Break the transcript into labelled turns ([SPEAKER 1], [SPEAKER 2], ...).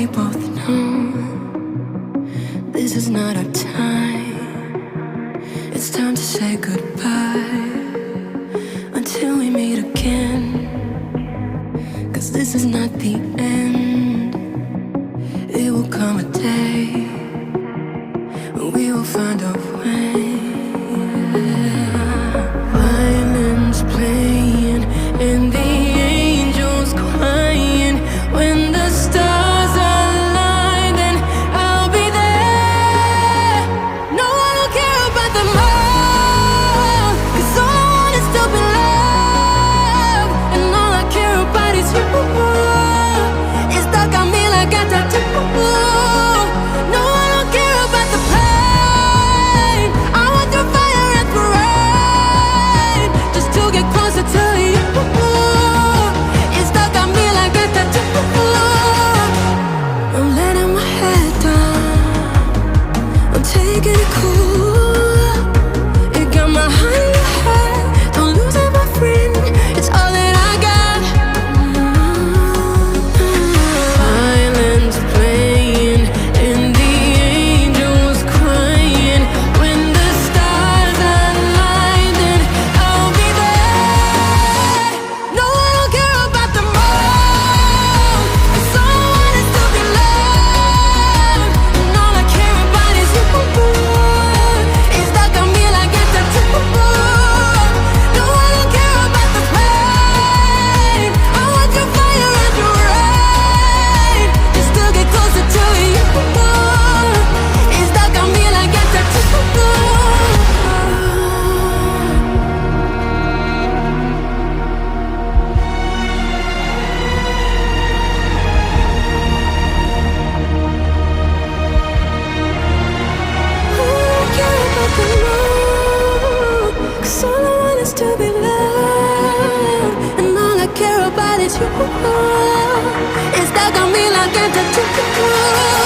[SPEAKER 1] we both know this is not our time. It's time to say goodbye until we meet again. 'Cause this is not the end. It will come a day when we will find a way. Violins playing and the angels crying. When the stars align, then I'll be there. No, I don't care about them all, 'cause all I want is to be loved. And all I care about is you. It's stuck on me like a tattoo. No, I don't care about the pain. I want through fire and through rain, just to get closer to you. It's stuck on me like a tattoo. I'm letting my head down, I'm taking it cool. It got my heart in your head, don't lose it, my friend. It's all that I got. Violins playing and the angels crying. When the stars align, then I'll be there. No, I don't care about them all, 'cause all I want is to be loved. And all I care about is you. It's stuck on me like a tattoo. No, I don't care about the pain. I want your fire and your rain, just to get closer to you. It's stuck on me like a tattoo. Cause all I want is to be loved, and all I care about is you. It's stuck on me like a tattoo.